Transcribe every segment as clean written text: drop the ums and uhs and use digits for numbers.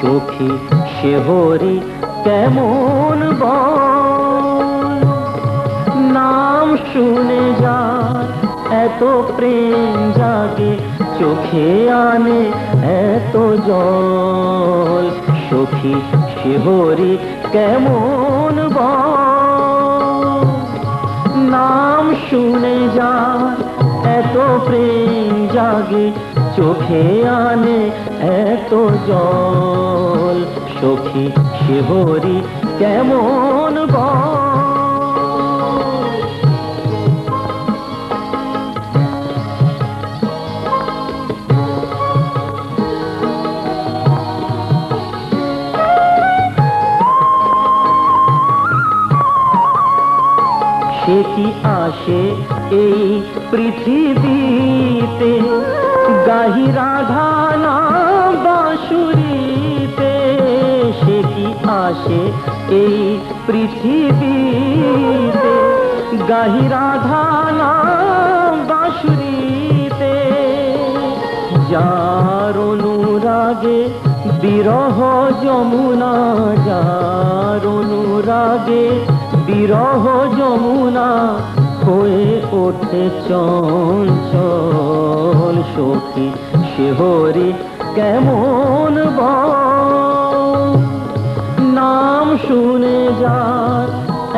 সখী শেহরি কেমন বল, নাম শুনে যায় এত প্রেম জাগে, চোখে আনে এত জল। সখী শেহরি কেমন বল, নাম শুনে যায় এত প্রেম জাগে, চোখে আনে এত জল। সখী শেহরি কেমন বল। সে কি আসে এই পৃথিবীতে, গাহি রাধা নাম বাঁশুরিতে। সে কি আসে এই পৃথিবীতে, গাহি রাধা নাম বাঁশুরিতে। যার অনুরাগে বিরহ যমুনা, যার অনুরাগে বিরহ যমুনা হয়ে ওঠে চঞ্চল। সখী শেহরি কেমন বল, নাম শুনে যার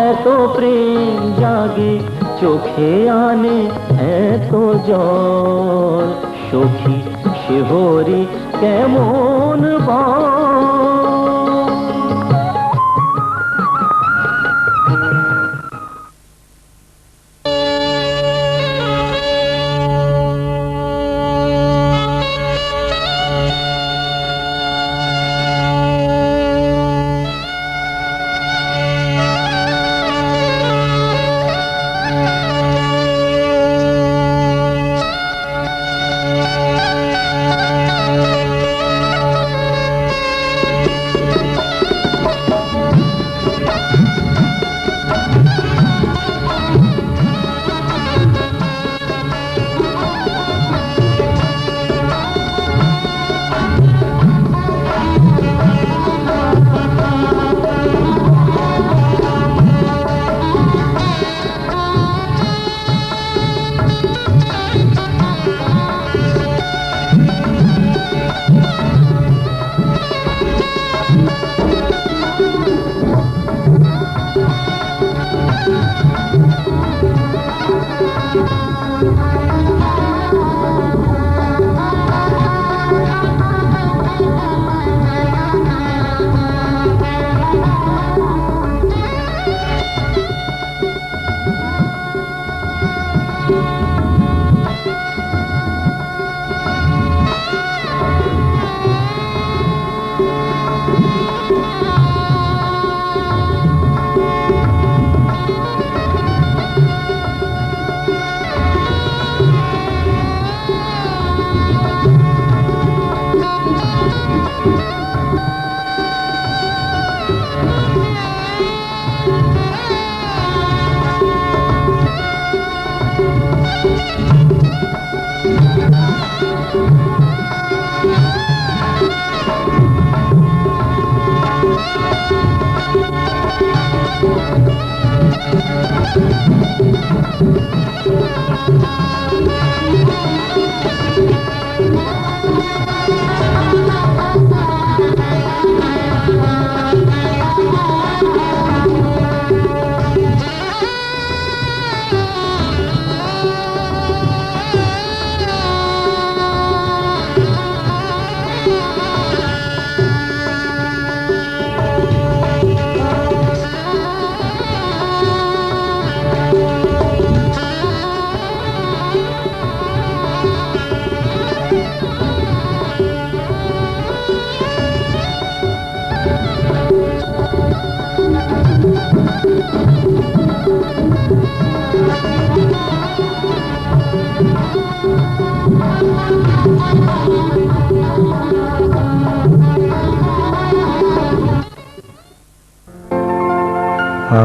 এত প্রেম জাগে, চোখে আনে এত জল। সখী শেহরি কেমন বল।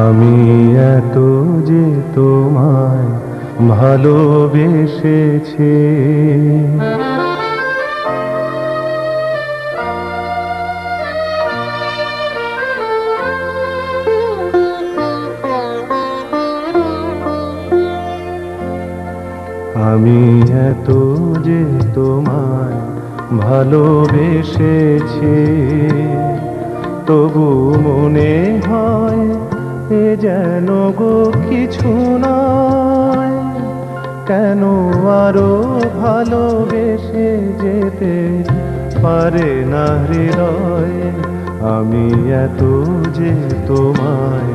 আমি এত যে তোমায় ভালোবেসেছি, ভালোবেসেছি, তবু মনে হয় এ যেন গো কিছু নয়। কেন আরো ভালোবেসে যেতে পারে না হৃদয়? আমি এত যে তোমায়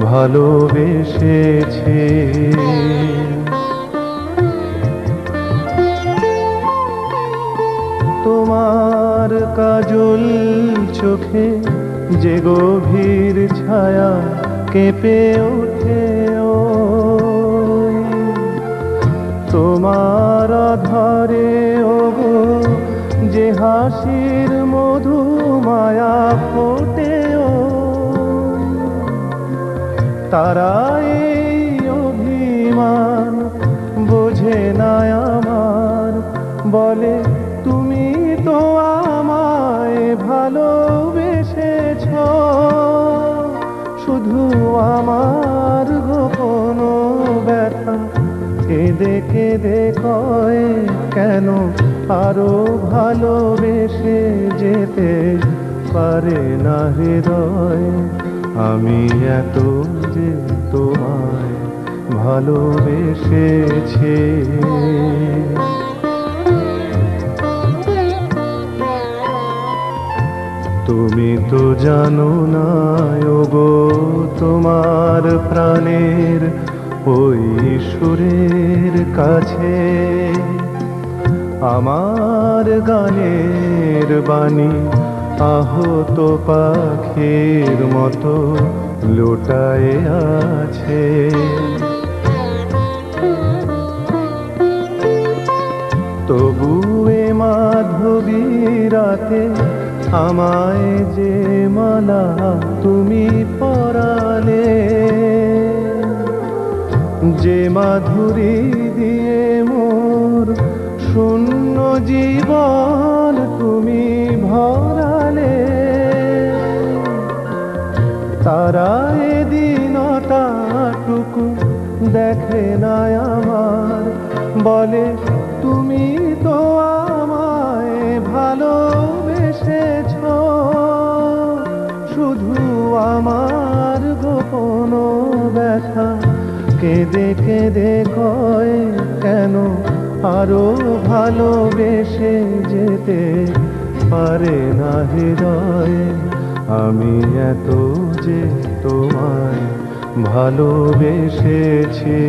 ভালোবেসেছি। তোমার কাজল চোখে যে গভীর ছায়া কেঁপে ওঠে, ওই তোমার আধারে ওগো যে হাসির মধু মায়া ফোটে, তারা এই অভিমান বোঝে না আমার, বলে তুমি তো আমায় ভালোবেসেছ। শুধু আমার গোপন ব্যথা কেঁদে কেঁদে কয়, কেন আরো ভালোবেসে যেতে পারে না হৃদয়? আমি এত যে তোমায় ভালোবেসেছি। তুমি তো জানো না ওগো, তোমার প্রাণের ওই সুরের কাছে আমার গানের বাণী আহত পাখির মতো লোটায়ে আছে। তবু এ মাধবী রাতে আমায় যে মালা তুমি পরালে, যে মাধুরী দিয়ে মোর শূন্য জীবন তুমি ভরালে, তারা এদিনটাটুকু দেখে না আমার, বলে তুমি তো আমায় ভালোবেসেছ। শুধু আমার গোপন ব্যথা কেঁদে কেঁদে কয়, কেন আরো ভালোবেসে যেতে পারে না হৃদয়? আমি এত যে তোমায় ভালোবেসেছি।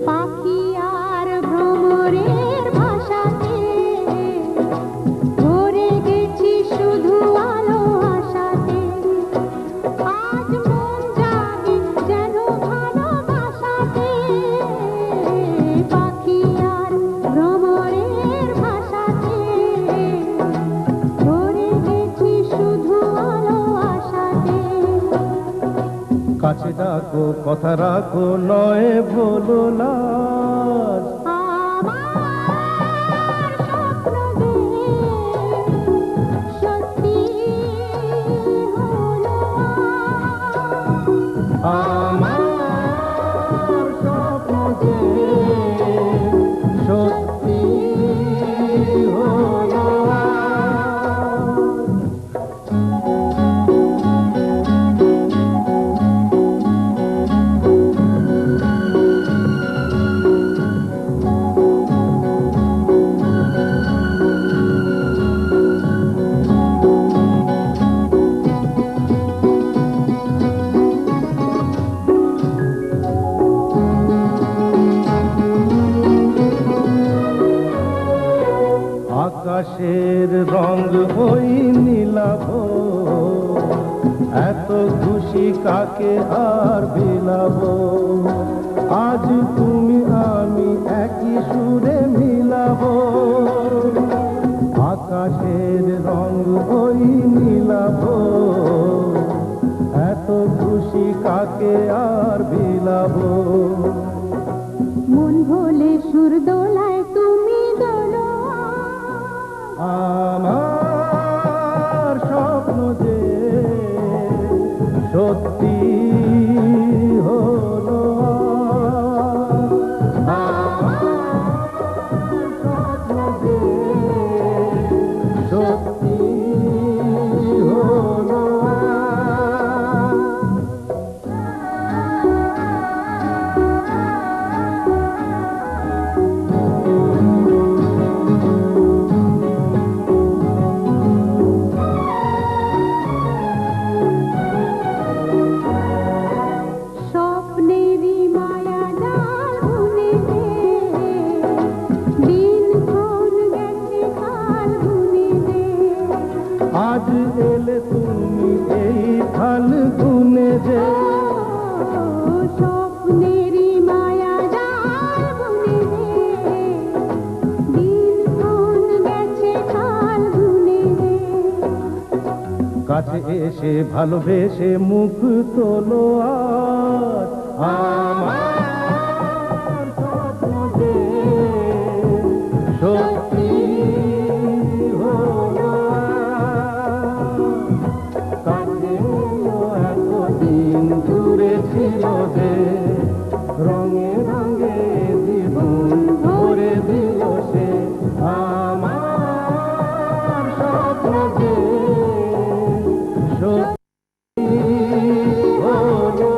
পাখি আর ভ্রমরের ভাষাতে ডাকো কথা রাখো নয় ভোলো লাজ। আমার স্বপ্ন যে সত্যি হলো আমার স্বপ্ন যে সত্যি হলো আকাশের রং হই নীলাভ, এত খুশি কাকে আর বিলাব। আজ তুমি আমি একই সুরে মিলাব। আকাশের রং হই নীলাভ, এত খুশি কাকে আর বিলাব। মন ভোলে সুর দোলায় তুমি দোলো আমার স্বপ্ন যে সত্যি হলো আমার স্বপ্ন যে সত্যি হলো স্বপ্নেরই মায়া জাল বুনে দে, দিনক্ষণ গেছে কাল বুনে দে। আজ এলে তুমি এই ফাল্গুনে যে। স্বপ্নেরই মায়া জাল বুনে দে, দিনক্ষণ গেছে কাল বুনে দে। কাছে এসে ভালোবেসে মুখ তোলো আজ। আমার স্বপ্ন যে সত্যি হলো কাছে এলো এতদিন দূরে ছিল যে। রঙে রঙে জীবন ভরে দিল সে। আমার স্বপ্ন যে সত্যি হলো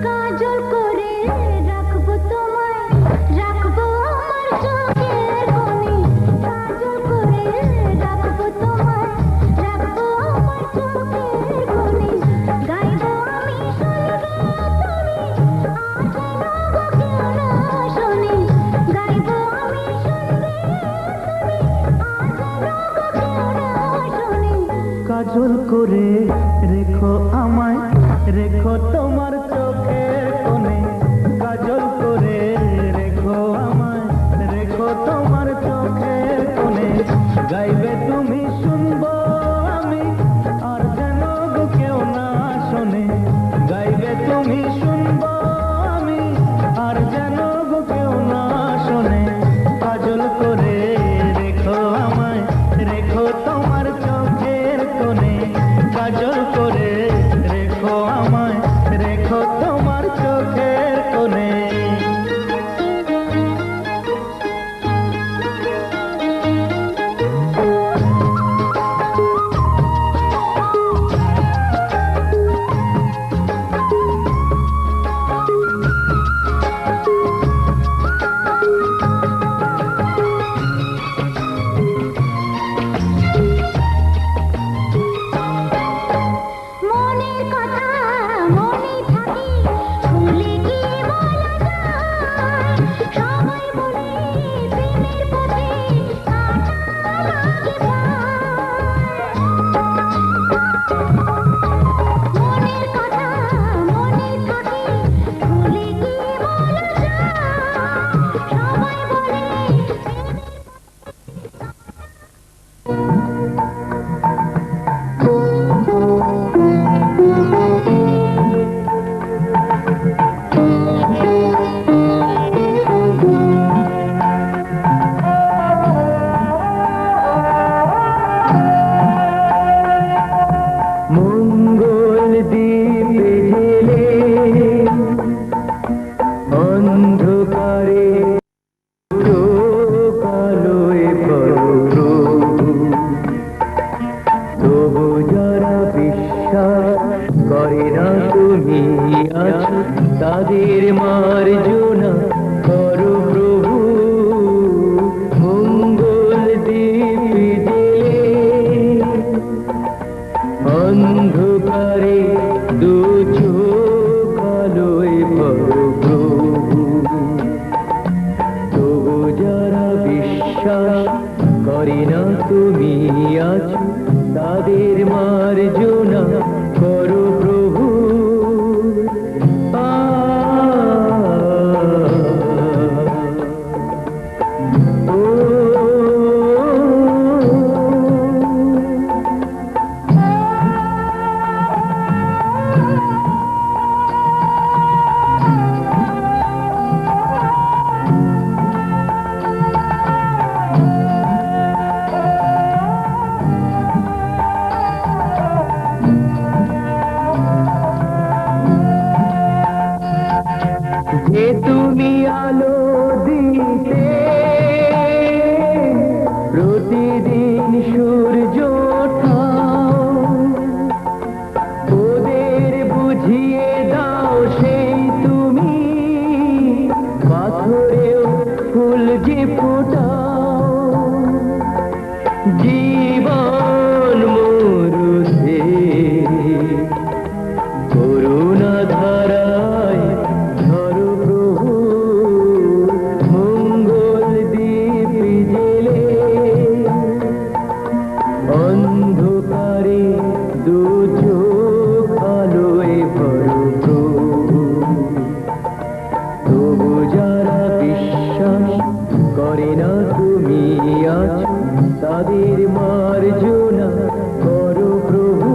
কাজল করে রাখবো তোমায়, রাখবো আমার চোখের কোণে। কাজল করে রাখবো তোমায়, রাখবো আমার চোখের কোণে। গাইবো আমি শুনবে তুমি, আজ রোগো কেউ না শোনে। গাইবো আমি শুনবে তুমি, আজ রোগো কেউ না শোনে। কাজল করে রেখো আমায়, রেখো তোমার চোখের কোণে। কাজল করে রেখো আমায়, রেখো তোমার চোখের কোণে। গাইবে তুমি শুনবো আমি, আর যেন গো কেউ না শোনে। গাইবে তুমি শুনবো আমি, আর যেন গো কেউ না শোনে। কাজল করে রেখো আমায়, রেখো তোমার চোখের কোণে। কাজল করে রেখো আমায়, কথা মনে থাকে ভুলে গিয়ে বলা যায় সবাই বলে প্রেমের পথে কাটা লাগে মনের কথা মনে থাকে ভুলে গিয়ে বলা যায় সবাই বলে মঙ্গল দ্বীপে জেলে অন্ধকারে কালোয় প্রভু তবু যারা বিশ্বাস করে না তুমি আছো তাদের মার্জনা করো প্রভু মঙ্গল দ্বীপে জেলে অন্ধকারে দু চোখ আলোয় প্রভু তবু যারা বিশ্বাস করে না তুমি আছো তাদের মার্জনা করো প্রভু যে তুমি আলো দিতে প্রতিদিন সূর্য ওঠাও ওদের বুঝিয়ে দাও সেই তুমি পাথরেও ফুল যে ফোটাও জীবন মরুতে করুণা ধারায় ধরো প্রভু মঙ্গল দ্বীপ জেলে অন্ধকারে দু চোখ আলোয় ভরো প্রভু তবু যারা বিশ্বাস করে না তুমি আছো তাদের মার্জনা করো প্রভু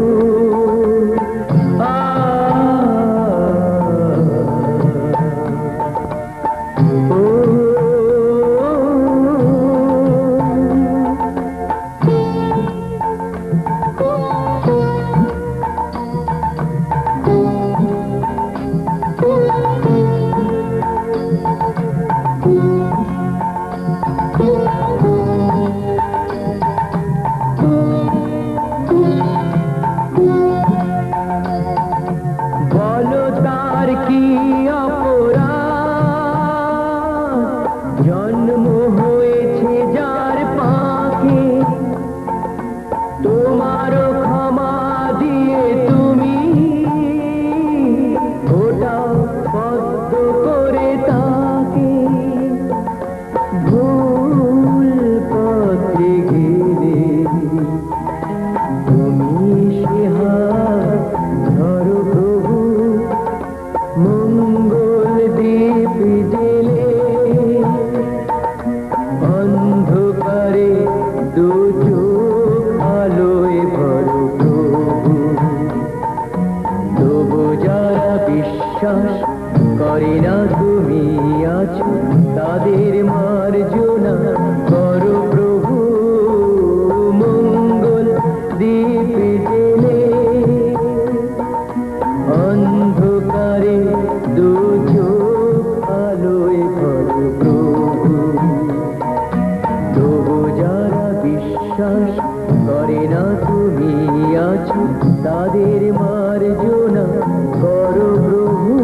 বলো তার কি অপরাধ জন্ম হয়েছে যার পাখি তোমারও ক্ষমা দিয়ে তুমি ওটাও পদ্ম করে তাকে ভুল পথে গেলে তুমি সে হাত ধরো প্রভু মঙ্গল দ্বীপ জেলে অন্ধকারে দু চোখ আলোয় ভরো প্রভু তবু যারা বিশ্বাস করে না তুমি আছো তাদের মার্জনা করো প্রভু মঙ্গল দ্বীপ জেলে অন্ধকারে দু চোখ আলোয় ভরো প্রভু তবু যারা বিশ্বাস করে না তুমি আছো তাদের মার্জনা করো প্রভু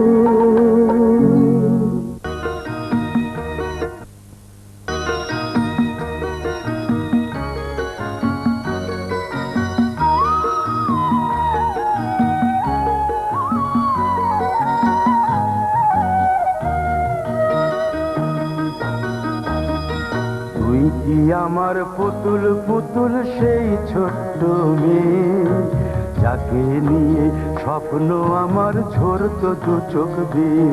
আমার পুতুল পুতুল সেই ছোট্ট মেয়ে, যাকে নিয়ে স্বপ্ন আমার ঝরতো দু চোখ বেয়ে।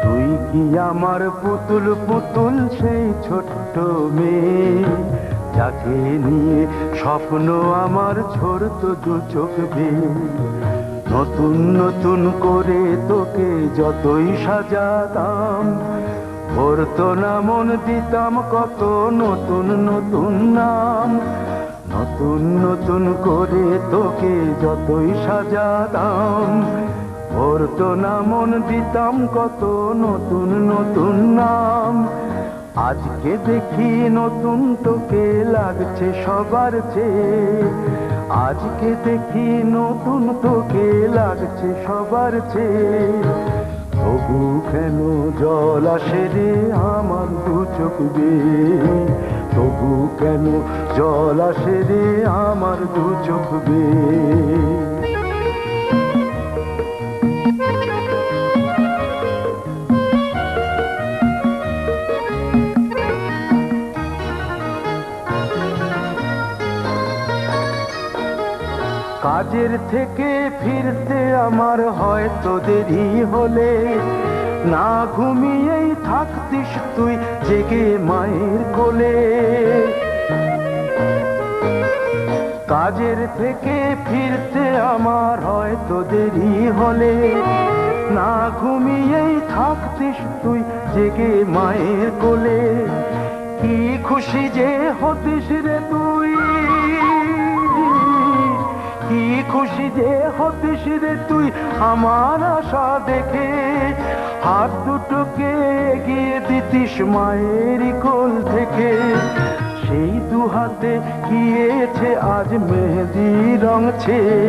তুই কি আমার পুতুল পুতুল সেই ছোট্ট মেয়ে, যাকে নিয়ে স্বপ্ন আমার ঝরতো দু চোখ বেয়ে। নতুন নতুন করে তোকে যতই সাজাতাম, ভরতো না মন, দিতাম কত নতুন নতুন নাম। নতুন নতুন করে তোকে যতই সাজাতাম, ভরতো না মন, দিতাম কত নতুন নতুন নাম। আজকে দেখি নতুন তোকে লাগছে সবার চেয়ে, আজকে দেখি নতুন তোকে লাগছে সবার চেয়ে। তবু কেন জল আসে রে আমার দু চোখ বেয়ে, তবু কেন জল আসে রে আমার দু চোখ বেয়ে। কাজের থেকে ফিরতে আমার হয়তো দেরি হলে, না ঘুমিয়েই থাকতিস তুই জেগে মায়ের কোলে। কাজের থেকে ফিরতে আমার হয়তো দেরি হলে, না ঘুমিয়েই থাকতিস তুই জেগে মায়ের কোলে। কি খুশি যে হতিস রে তুই, কি খুশি যে হতিস রে তুই আমার আশা দেখে। হাত দুটোকে এগিয়ে দিতিস মায়ের কোল থেকে, সেই দু হাতে গিয়েছে আজ মেহেদি রং ছেয়ে।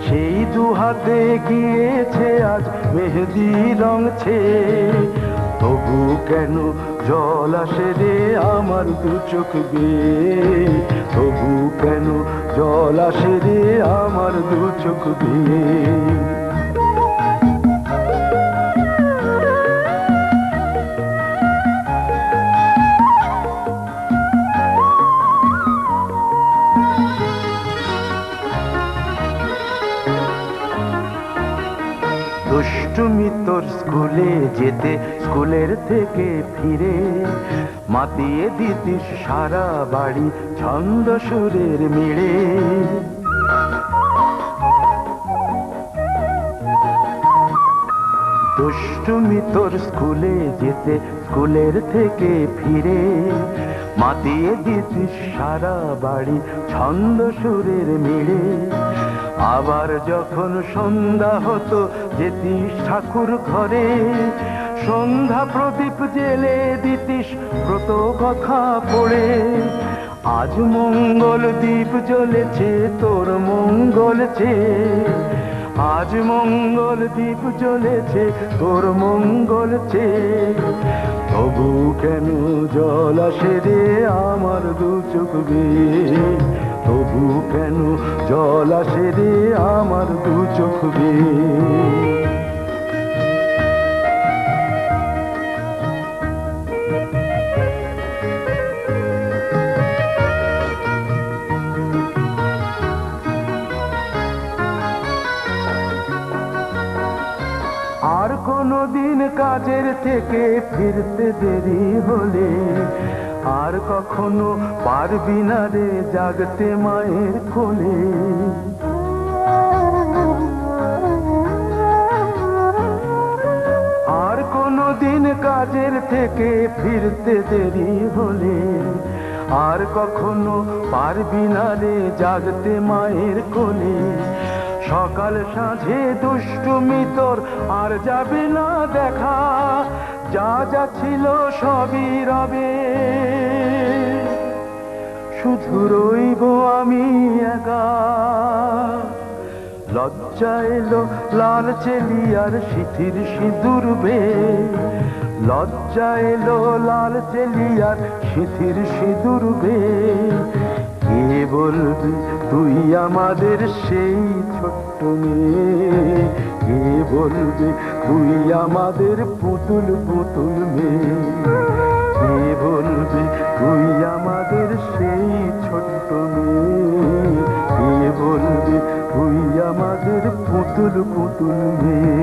সেই দু হাতে গিয়েছে আজ মেহেদি রং ছেয়ে। তবু কেন জল আসে রে আমার দু চোখ বেয়ে, তবু কেন জল আসে রে আমার দু চোখ বেয়ে। দুষ্টুমি তোর স্কুলে যেতে, স্কুলের থেকে ফিরে মাতিয়ে দিতিস সারা বাড়ি ছন্দ সুরের মিড়ে। দুষ্টুমি তোর স্কুলে যেতে, স্কুলের থেকে ফিরে মাতিয়ে দিতিস সারা বাড়ি ছন্দ সুরের মিড়ে। আবার যখন সন্ধ্যা হতো যেতিস ঠাকুর ঘরে, সন্ধ্যা প্রদীপ জেলে দিতিস ব্রত কথা পড়ে। আজ মঙ্গল দ্বীপ জ্বলেছে তোর মঙ্গল চেয়ে, আজ মঙ্গল দ্বীপ জ্বলেছে তোর মঙ্গল চেয়ে। তবু কেন জল আসে রে আমার দু চোখ বেয়ে, তবু কেন জল আসে রে আমার দু চোখ বেয়ে। আর কোনদিন কাজের থেকে ফিরতে দেরি হলে, আর কখনো পারবি না রে জাগতে মায়ের কোলে। আর কোনদিন কাজের থেকে ফিরতে দেরি হলে, আর কখনো পারবি না রে জাগতে মায়ের কোলে। সকাল সাঁঝে দুষ্টুমি তোর আর যাবে না দেখা, যা যা ছিল সবই রবে। শুধু রইব আমি একা, লজ্জা এলো লাল চেলিয়ার সিঁথির সিঁদুর বেয়ে। লজ্জা এলো লাল চেলিয়ার সিঁথির সিঁদুর বেয়ে। কে বলবি তুই আমাদের সেই ছোট্ট মেয়ে, কে বলবে তুই আমাদের পুতুল পুতুল মেয়ে, কে বলবে তুই আমাদের সেই ছোট্ট মেয়ে, কে বলবে তুই আমাদের পুতুল পুতুল মেয়ে।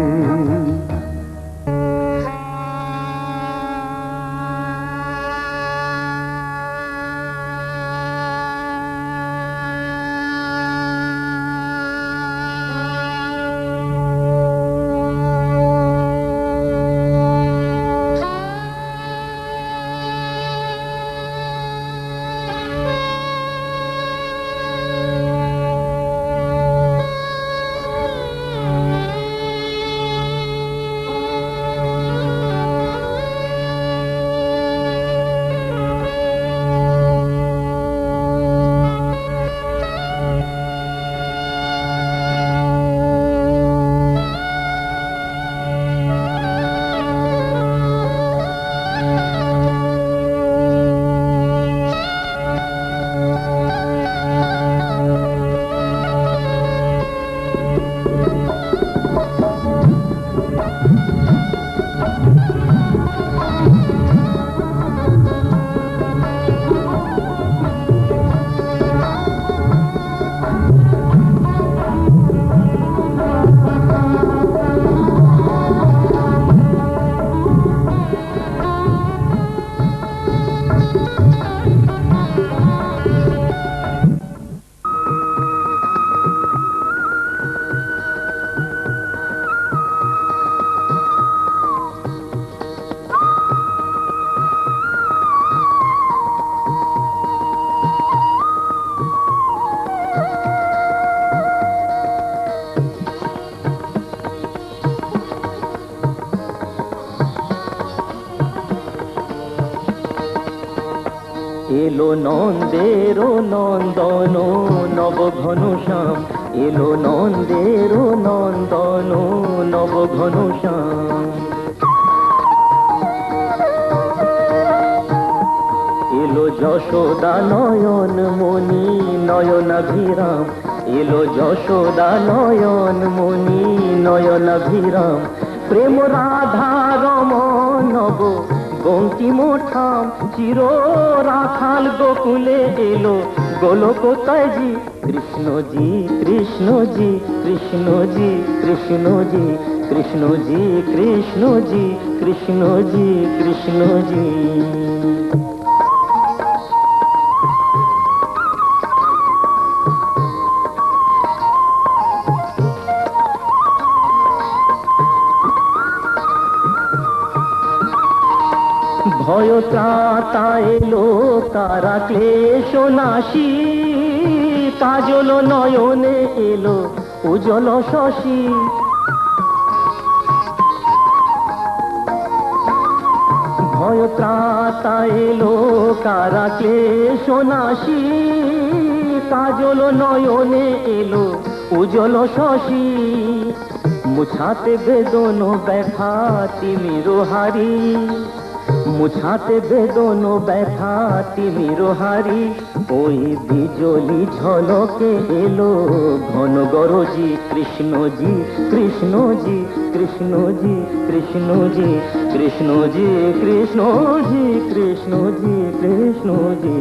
এলো নন্দের নন্দন নব ঘন শ্যাম, এলো নন্দের নন্দন নব ঘন শ্যাম। এলো যশোদা নয়ন মণি নয়নাভিরাম, এলো যশোদা নয়ন মণি নয়নাভিরাম। প্রেম রাধা রমণ নব বঙ্কিম ঠাম, চির রাখাল গোকুলে এলো গোলকতাজি। কৃষ্ণজি কৃষ্ণজি কৃষ্ণজি কৃষ্ণজি কৃষ্ণজি কৃষ্ণজি কৃষ্ণজি কৃষ্ণজি। ভয় ত্রাতা এলো কারা ক্লেশ নাশী, কাজল নয়নে এলো উজ্জ্বল শশী। ভয় ত্রাতা এলো কারা ক্লেশ নাশী, কাজল নয়নে এলো উজ্জ্বল শশী। মুছাতে বেদন ব্যথা তিমির হারি, মুছাতে বেদন ব্যথা তিমির হারি। ওই বিজলি ঝলকে এলো ঘন গরজি। কৃষ্ণজি কৃষ্ণজি কৃষ্ণজি কৃষ্ণজি কৃষ্ণজি কৃষ্ণজি কৃষ্ণজি কৃষ্ণজি।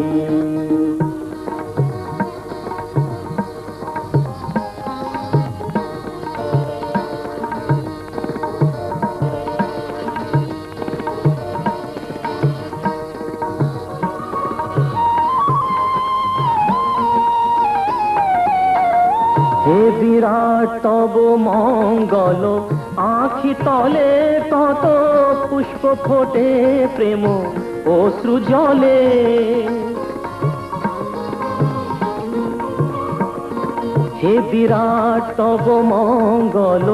হে বিরাট তব মঙ্গল, আখি তলে কত পুষ্প ফোটে প্রেম অশ্রু জলে। হে বিরাট তব মঙ্গল,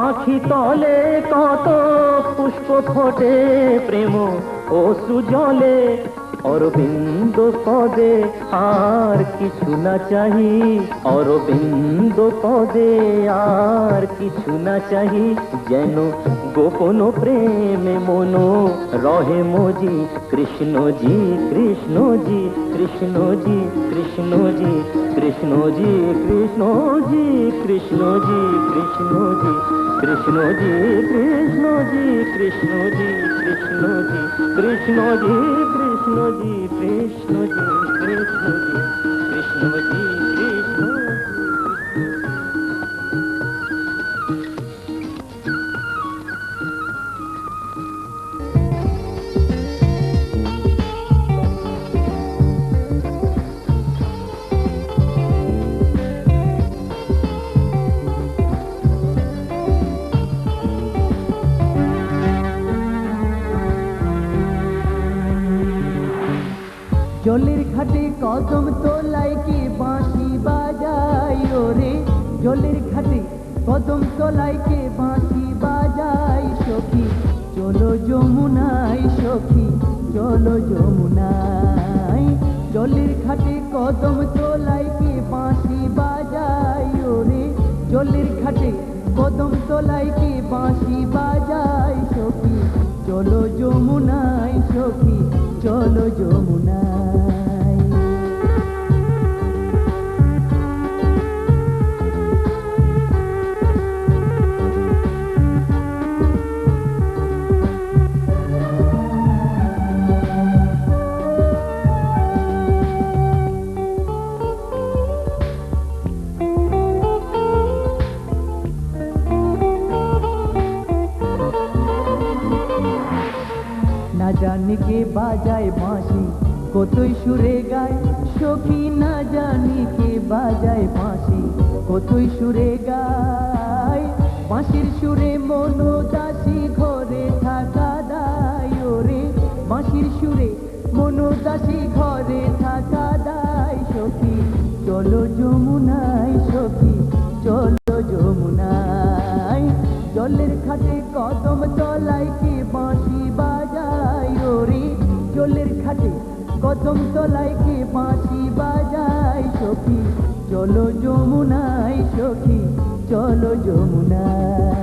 আখি তলে কত পুষ্প ফোটে প্রেম অশ্রু জলে। অরবিন্দ পদে আর কিছু না চাহি, অরবিন্দ পদে আর কিছু না চাহি। যেন গোপন প্রেমে মন রহে মজি। কৃষ্ণজি কৃষ্ণজি কৃষ্ণজি কৃষ্ণজি কৃষ্ণজি কৃষ্ণজি কৃষ্ণজি কৃষ্ণজি কৃষ্ণজি কৃষ্ণজি কৃষ্ণজি কৃষ্ণজি কৃষ্ণজি কৃষ্ণজি কৃষ্ণজি কৃষ্ণজি কৃষ্ণজি কৃষ্ণ। জলের ঘাটে কদম তোলায় কে বাঁশি বাজায় ওরে, জলের ঘাটে কদম তোলায় কে বাঁশি বাজায় সখী, চলো যমুনায় সখী চলো যমুনায়। জলের ঘাটে কদম তোলায় কে বাঁশি বাজায় ওরে, জলের ঘাটে কদম তোলায় কে বাঁশি বাজায় সখী, চলো যমুনায় সখী চলো যমুনায়। না জানি কে বাজায় বাঁশি কতই সুরে গায় সখী, না জানি কে বাজায় বাঁশি কতই সুরে গায়। বাঁশির সুরে মনোদাসী ঘরে থাকা দায় ওরে, বাঁশির সুরে মনোদাসী ঘরে থাকা দায় সখী, চলো যমুনায় সখী চলো যমুনায়। জলের ঘাটে কদম তলায় কে বাঁশি বাজায় ওরে, জলের ঘাটে কদম তলায় কে বাঁশি বাজায় সখী, চলো যমুনায় সখী চলো যমুনায়।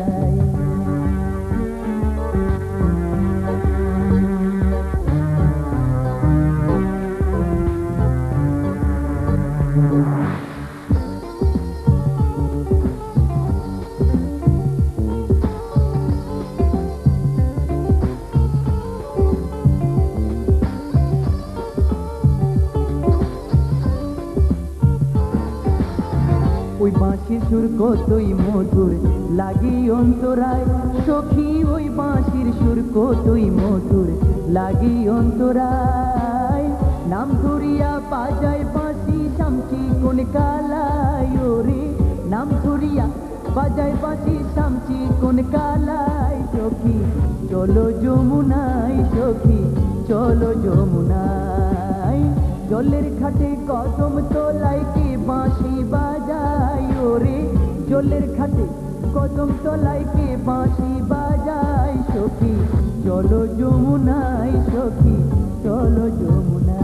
ওই বাঁশির সুর কতই মধুর লাগি অন্তরায় সখী, ওই বাঁশির সুর কতই মধুর লাগি অন্তরায়। নাম ধরিয়া বাজায় বাঁশি শামচি কোন কালায় ওরে, নাম ধরিয়া বাজায় বাঁশি শামচি কোন কালায় সখী, চলো যমুনায় সখী চলো যমুনায়। জলের ঘাটে কদম তোলায় কে বাঁশি বাজায় ওরে, জলের ঘাটে কদম তোলায় কে বাঁশি বাজায় সখী, চলো যমুনায় সখী চলো যমুনায়।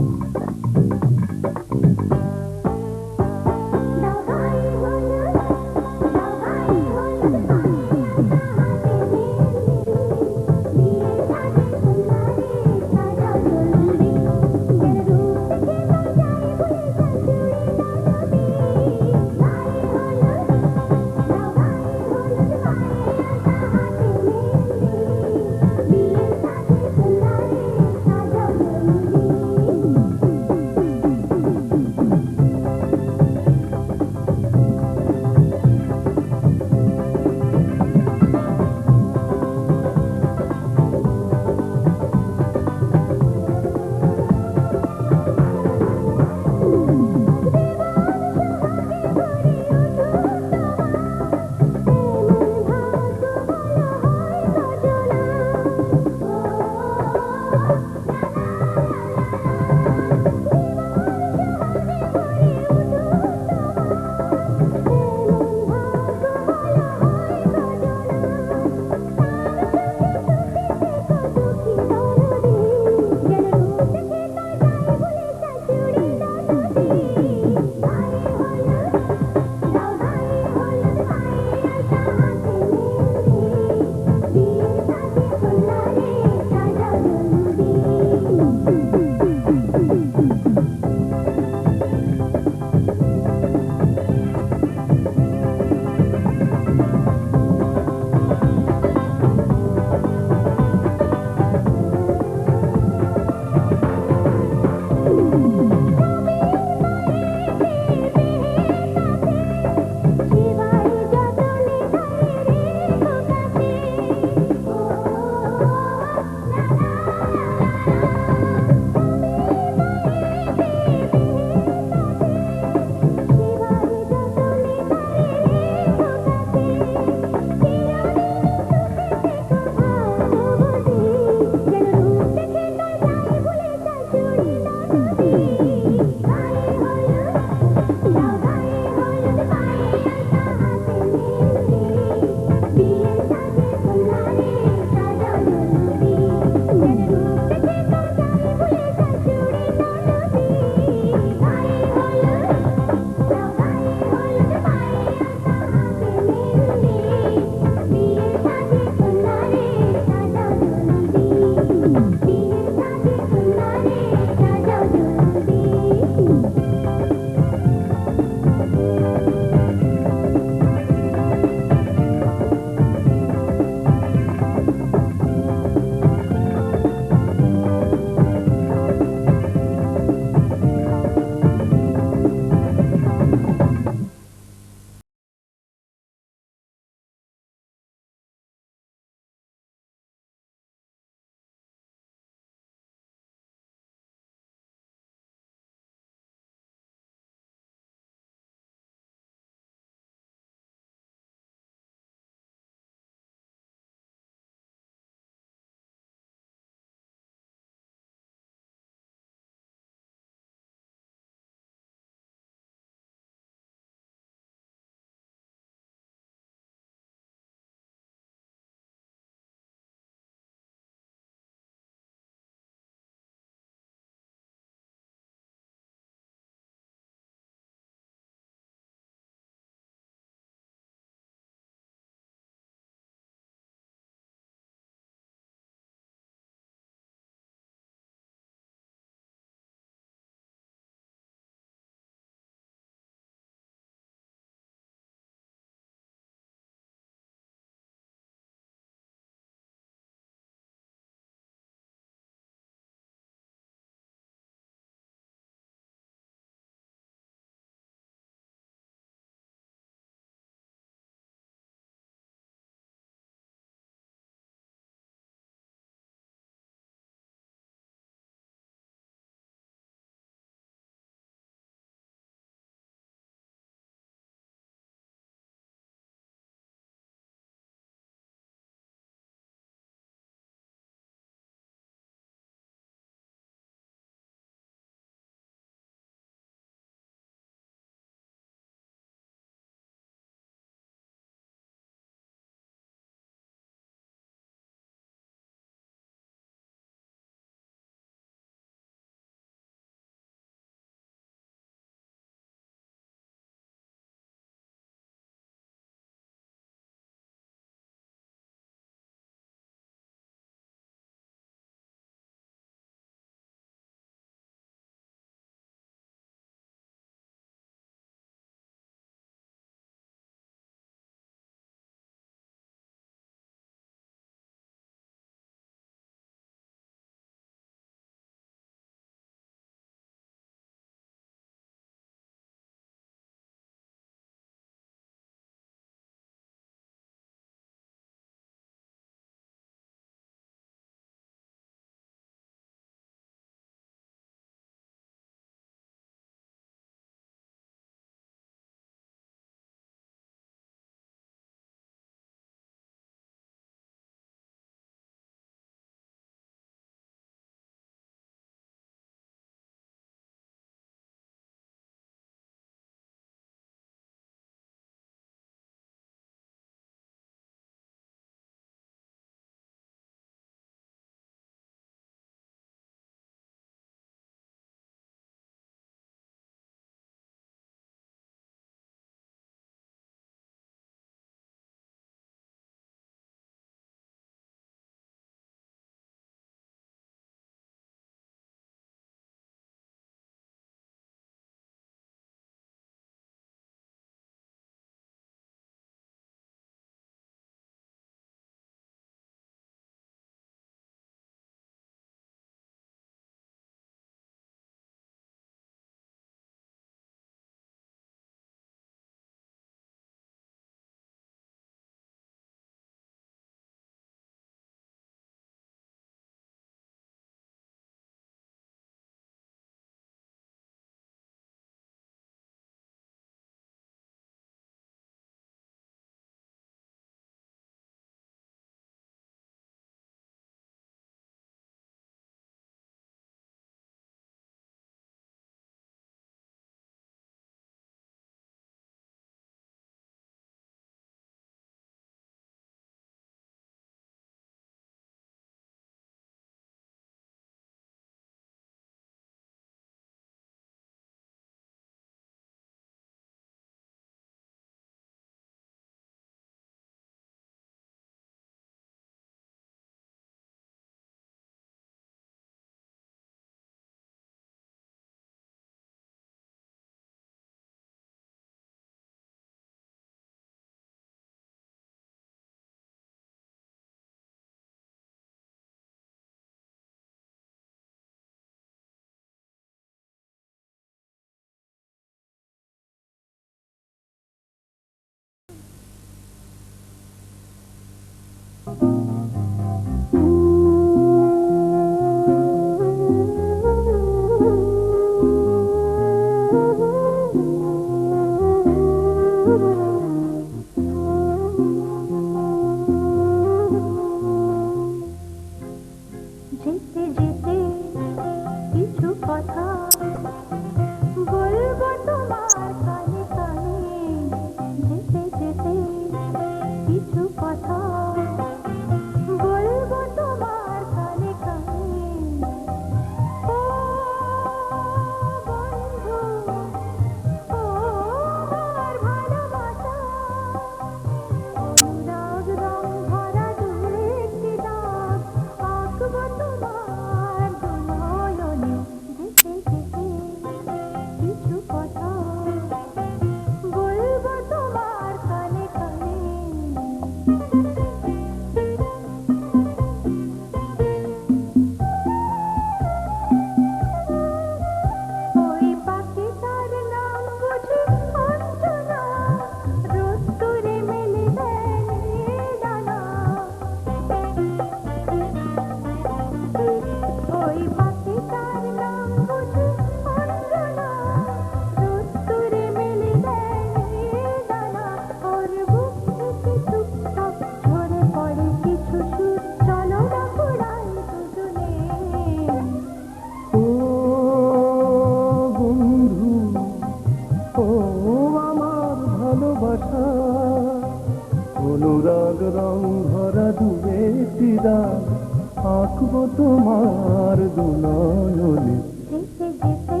আঁকবো তোমার দুনয়নে। যেতে যেতে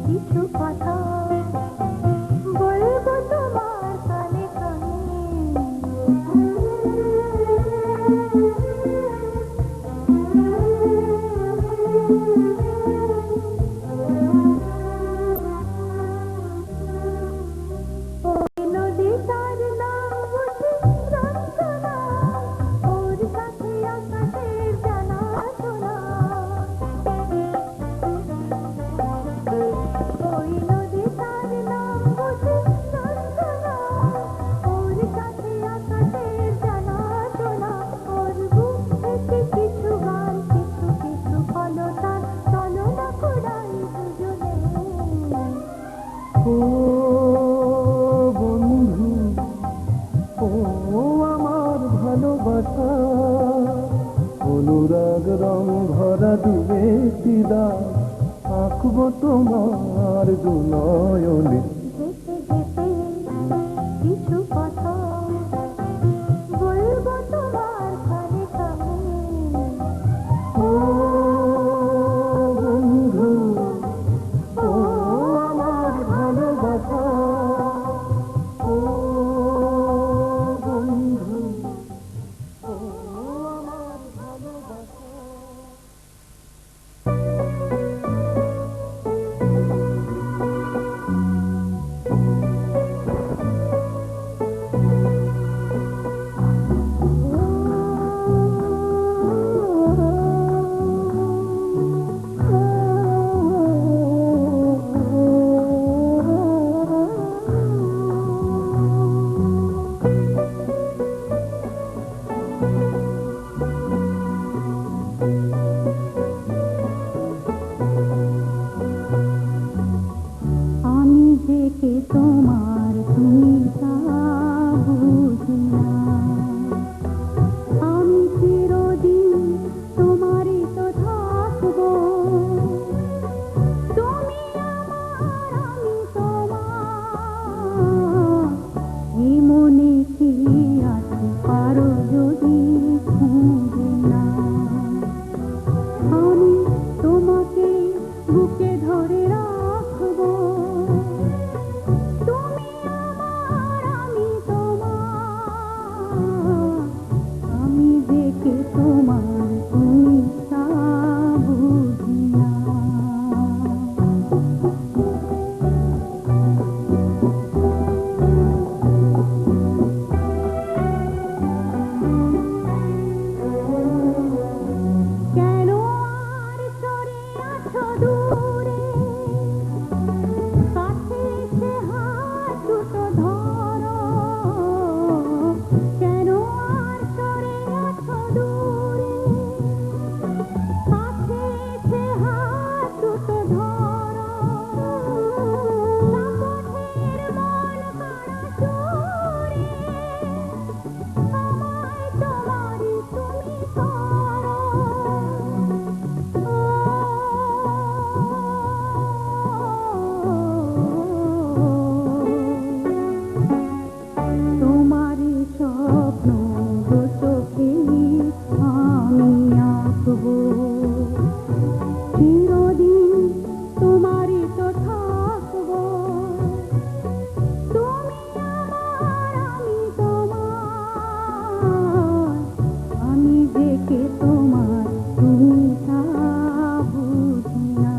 কিছু কথা বলবো তোমার কানে কানে। ওই নদী তার নাম বুঝি রঞ্জনা, ওর কাছে আকাশের জানা শোনা। ওই নদী তার নাম বুঝি রঞ্জনা, ওর কাছে আকাশের জানা শোনা। ওর বুক থেকে কিছু গান, কিছু কিছু কলতান, চলো না কুড়াই দুজনে। ও বন্ধু, ও আমার ভালোবাসা, অনুরাগ রং ভরা দুবে দিদা, আঁকবো তোমার দুনয়নে। যেতে যেতে কিছু কথা বলবো তোমার কানে কানে। ও বন্ধু, ও আমার ভালোবাসা, ও বন্ধু, ও আমার ভালোবাসা। আমি যে কে তোমার তুমি তা বুঝি না। আমি চিরদিন তোমারই তো থাকবো। তুমি আমার, আমি তোমার, এই মনে কি আছে পারো যদি খুঁজে না। আমি তোমাকে বুকে ধরে রাখবো। তুমি আমার, আমি তোমার, আমি যে কে তোমার তুমি তা বুঝি না। কেন আর সরে আছো দূরে, কাছে এসে হাত দুটো ধরো। কেন আর সরে আছো দূরে, কাছে এসে হাত দুটো ধরো। সাপোর্টের মন কাড়া সুরে, আমায় তোমারই তুমি করো। তোমারই স্বপ্ন গো চোখে আমি আঁকবো। চিরদিন তোমারই তো থাকবো। তুমি আমার, আমি তোমার, আমি যে কে তোমার তুমি তা বুঝি না।